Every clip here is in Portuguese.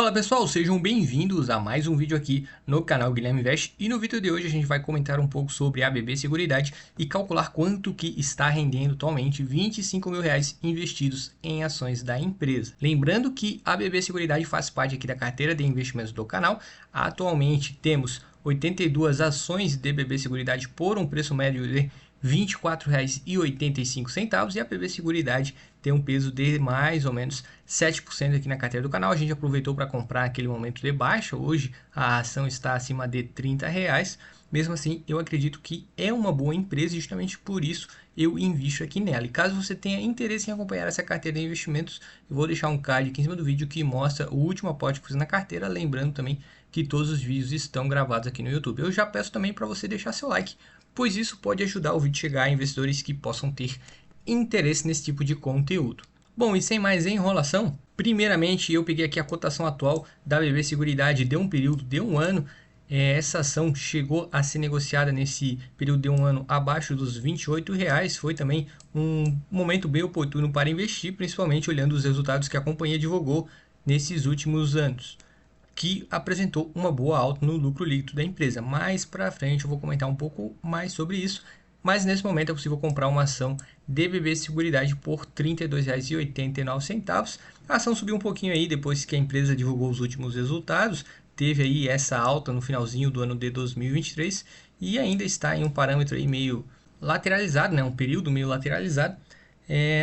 Fala pessoal, sejam bem-vindos a mais um vídeo aqui no canal Guilherme Invest, e no vídeo de hoje a gente vai comentar um pouco sobre a ABB Seguridade e calcular quanto que está rendendo atualmente R$ 25.000 investidos em ações da empresa. Lembrando que a ABB Seguridade faz parte aqui da carteira de investimentos do canal. Atualmente temos 82 ações de ABB Seguridade por um preço médio de R$ 24,85 e a ABB Seguridade tem um peso de mais ou menos 7% aqui na carteira do canal. A gente aproveitou para comprar naquele momento de baixa. Hoje a ação está acima de R$ 30. Mesmo assim, eu acredito que é uma boa empresa e justamente por isso eu invisto aqui nela. E caso você tenha interesse em acompanhar essa carteira de investimentos, eu vou deixar um card aqui em cima do vídeo que mostra o último aporte que fiz na carteira. Lembrando também que todos os vídeos estão gravados aqui no YouTube. Eu já peço também para você deixar seu like, pois isso pode ajudar o vídeo a chegar a investidores que possam ter interesse nesse tipo de conteúdo. Bom, e sem mais enrolação, primeiramente eu peguei aqui a cotação atual da ABB Seguridade de um período de um ano. Essa ação chegou a ser negociada nesse período de um ano abaixo dos R$ 28. Foi também um momento bem oportuno para investir, principalmente olhando os resultados que a companhia divulgou nesses últimos anos, que apresentou uma boa alta no lucro líquido da empresa. Mais para frente eu vou comentar um pouco mais sobre isso, mas nesse momento é possível comprar uma ação de ABB Seguridade por R$ 32,89. A ação subiu um pouquinho aí depois que a empresa divulgou os últimos resultados, teve aí essa alta no finalzinho do ano de 2023 e ainda está em um parâmetro aí meio lateralizado, né? Um período meio lateralizado.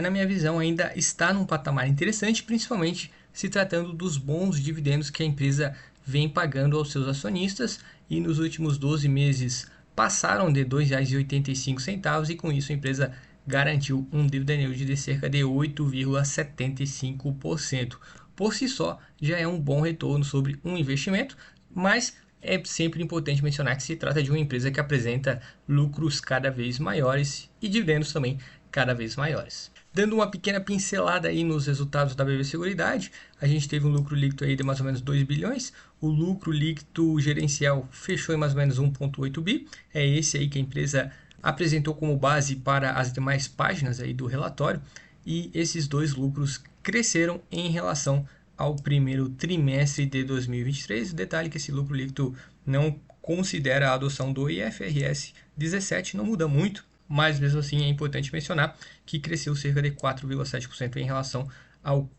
Na minha visão ainda está num patamar interessante, principalmente se tratando dos bons dividendos que a empresa vem pagando aos seus acionistas, e nos últimos 12 meses passaram de R$ 2,85 e com isso a empresa garantiu um dividend yield de cerca de 8,75%. Por si só já é um bom retorno sobre um investimento, mas é sempre importante mencionar que se trata de uma empresa que apresenta lucros cada vez maiores e dividendos também cada vez maiores. Dando uma pequena pincelada aí nos resultados da ABB Seguridade, a gente teve um lucro líquido aí de mais ou menos 2 bilhões, o lucro líquido gerencial fechou em mais ou menos 1,8 bi, é esse aí que a empresa apresentou como base para as demais páginas aí do relatório, e esses dois lucros cresceram em relação ao primeiro trimestre de 2023. Detalhe que esse lucro líquido não considera a adoção do IFRS 17, não muda muito, mas mesmo assim é importante mencionar que cresceu cerca de 4,7% em relação ao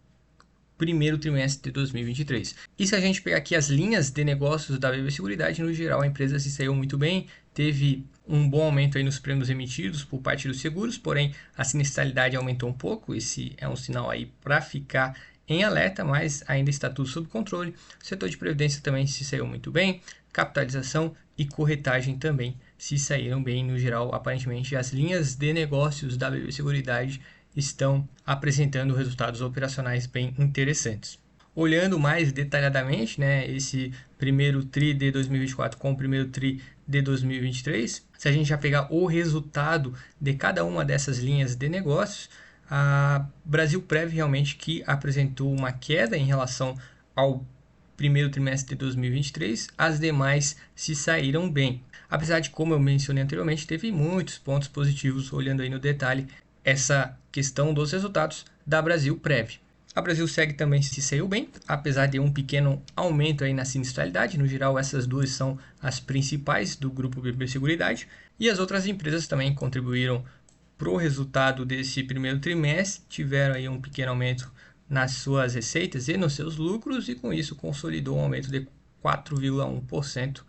primeiro trimestre de 2023. E se a gente pegar aqui as linhas de negócios da ABB Seguridade, no geral a empresa se saiu muito bem, teve um bom aumento aí nos prêmios emitidos por parte dos seguros, porém a sinistralidade aumentou um pouco. Esse é um sinal aí para ficar em alerta, mas ainda está tudo sob controle. O setor de previdência também se saiu muito bem, capitalização e corretagem também se saíram bem. No geral, aparentemente as linhas de negócios da ABB Seguridade estão apresentando resultados operacionais bem interessantes. Olhando mais detalhadamente, né, esse primeiro TRI de 2024 com o primeiro TRI de 2023, se a gente já pegar o resultado de cada uma dessas linhas de negócios, a Brasilprev realmente que apresentou uma queda em relação ao primeiro trimestre de 2023, as demais se saíram bem. Apesar de, como eu mencionei anteriormente, teve muitos pontos positivos, olhando aí no detalhe essa questão dos resultados da Brasilprev. A Brasilseg também se saiu bem, apesar de um pequeno aumento aí na sinistralidade. No geral, essas duas são as principais do grupo ABB Seguridade, e as outras empresas também contribuíram para o resultado desse primeiro trimestre, tiveram aí um pequeno aumento nas suas receitas e nos seus lucros, e com isso consolidou um aumento de 4,1%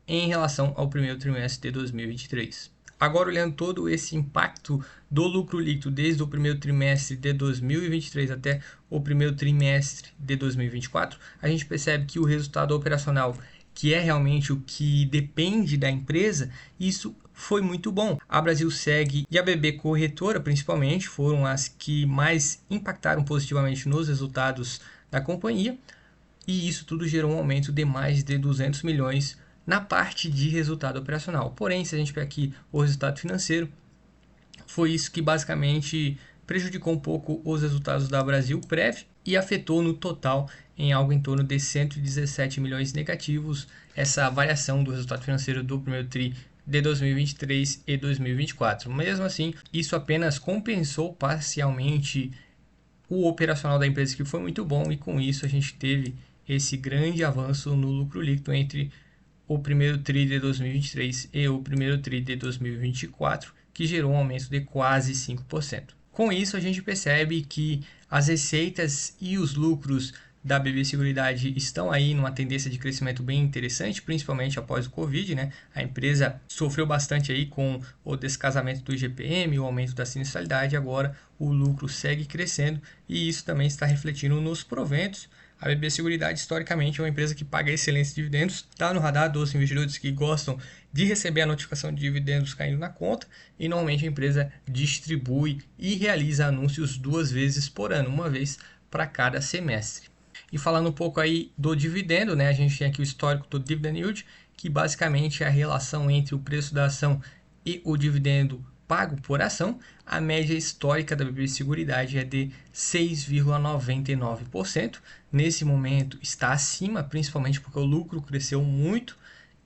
em relação ao primeiro trimestre de 2023. Agora, olhando todo esse impacto do lucro líquido desde o primeiro trimestre de 2023 até o primeiro trimestre de 2024, a gente percebe que o resultado operacional, que é realmente o que depende da empresa, isso foi muito bom. A Brasilseg e a BB Corretora, principalmente, foram as que mais impactaram positivamente nos resultados da companhia, e isso tudo gerou um aumento de mais de 200 milhões na parte de resultado operacional. Porém, se a gente pegar aqui o resultado financeiro, foi isso que basicamente prejudicou um pouco os resultados da Brasilprev e afetou no total em algo em torno de 117 milhões negativos essa variação do resultado financeiro do primeiro TRI de 2023 e 2024. Mesmo assim, isso apenas compensou parcialmente o operacional da empresa, que foi muito bom, e com isso a gente teve esse grande avanço no lucro líquido entre o primeiro TRI de 2023 e o primeiro TRI de 2024, que gerou um aumento de quase 5%. Com isso, a gente percebe que as receitas e os lucros da BB Seguridade estão aí numa tendência de crescimento bem interessante, principalmente após o Covid, né? A empresa sofreu bastante aí com o descasamento do IGPM, o aumento da sinistralidade, agora o lucro segue crescendo e isso também está refletindo nos proventos. A BB Seguridade, historicamente, é uma empresa que paga excelentes dividendos, está no radar dos investidores que gostam de receber a notificação de dividendos caindo na conta, e normalmente a empresa distribui e realiza anúncios 2 vezes por ano, uma vez para cada semestre. E falando um pouco aí do dividendo, né, a gente tem aqui o histórico do Dividend Yield, que basicamente é a relação entre o preço da ação e o dividendo pago por ação. A média histórica da BB Seguridade é de 6,99%. Nesse momento está acima, principalmente porque o lucro cresceu muito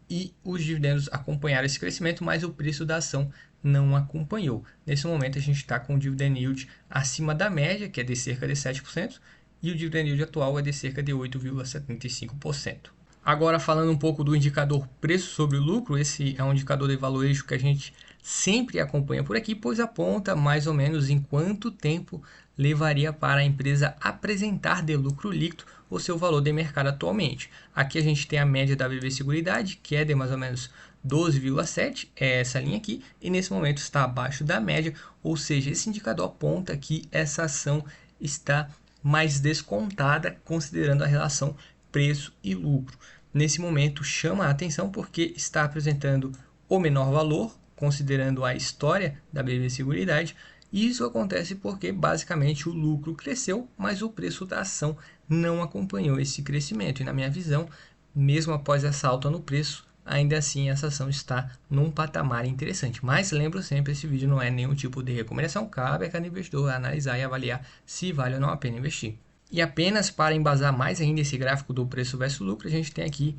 e os dividendos acompanharam esse crescimento, mas o preço da ação não acompanhou. Nesse momento a gente está com o Dividend Yield acima da média, que é de cerca de 7%, e o Dividend Yield atual é de cerca de 8,75%. Agora, falando um pouco do indicador preço sobre lucro, esse é um indicador de valuation que a gente sempre acompanha por aqui, pois aponta mais ou menos em quanto tempo levaria para a empresa apresentar de lucro líquido o seu valor de mercado atualmente. Aqui a gente tem a média da BB Seguridade, que é de mais ou menos 12,7, é essa linha aqui, e nesse momento está abaixo da média, ou seja, esse indicador aponta que essa ação está mais descontada, considerando a relação preço e lucro. Nesse momento chama a atenção porque está apresentando o menor valor, considerando a história da BB Seguridade, e isso acontece porque basicamente o lucro cresceu, mas o preço da ação não acompanhou esse crescimento. E na minha visão, mesmo após essa alta no preço, ainda assim essa ação está num patamar interessante. Mas lembro sempre, esse vídeo não é nenhum tipo de recomendação, cabe a cada investidor analisar e avaliar se vale ou não a pena investir. E apenas para embasar mais ainda esse gráfico do preço versus lucro, a gente tem aqui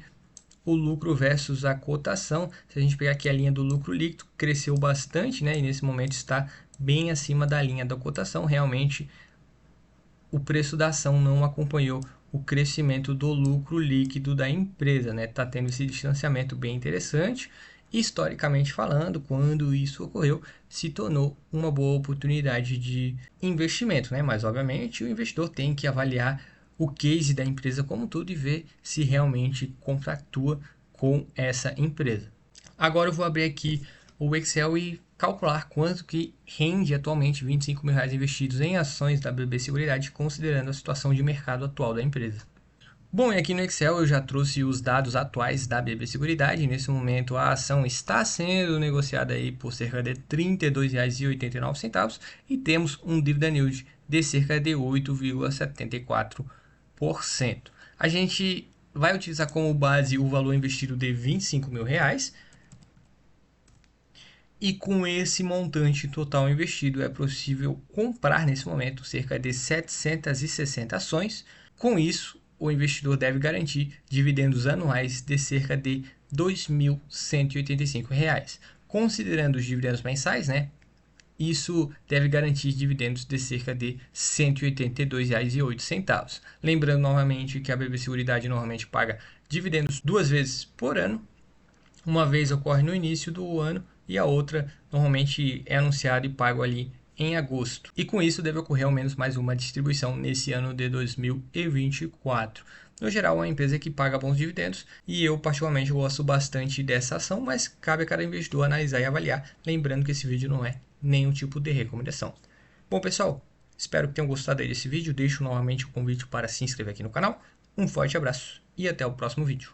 o lucro versus a cotação. Se a gente pegar aqui a linha do lucro líquido, cresceu bastante, né? E nesse momento está bem acima da linha da cotação. Realmente o preço da ação não acompanhou o crescimento do lucro líquido da empresa, né? Tá tendo esse distanciamento bem interessante. Historicamente falando, quando isso ocorreu, se tornou uma boa oportunidade de investimento, né? Mas obviamente o investidor tem que avaliar o case da empresa como um todo e ver se realmente compactua com essa empresa. Agora eu vou abrir aqui o Excel e calcular quanto que rende atualmente R$25 mil investidos em ações da BB Seguridade, considerando a situação de mercado atual da empresa. Bom, e aqui no Excel eu já trouxe os dados atuais da BB Seguridade. Nesse momento a ação está sendo negociada aí por cerca de R$ 32,89 e temos um dividend yield de cerca de 8,74%. A gente vai utilizar como base o valor investido de R$25 mil. E com esse montante total investido é possível comprar nesse momento cerca de 760 ações. Com isso, o investidor deve garantir dividendos anuais de cerca de R$ 2.185. Considerando os dividendos mensais, né? Isso deve garantir dividendos de cerca de R$ 182,08. Lembrando novamente que a BB Seguridade normalmente paga dividendos 2 vezes por ano. Uma vez ocorre no início do ano e a outra normalmente é anunciado e pago ali em agosto. E com isso deve ocorrer ao menos mais uma distribuição nesse ano de 2024. No geral, é uma empresa que paga bons dividendos e eu particularmente gosto bastante dessa ação, mas cabe a cada investidor analisar e avaliar, lembrando que esse vídeo não é nenhum tipo de recomendação. Bom, pessoal, espero que tenham gostado desse vídeo. Deixo novamente o convite para se inscrever aqui no canal. Um forte abraço e até o próximo vídeo.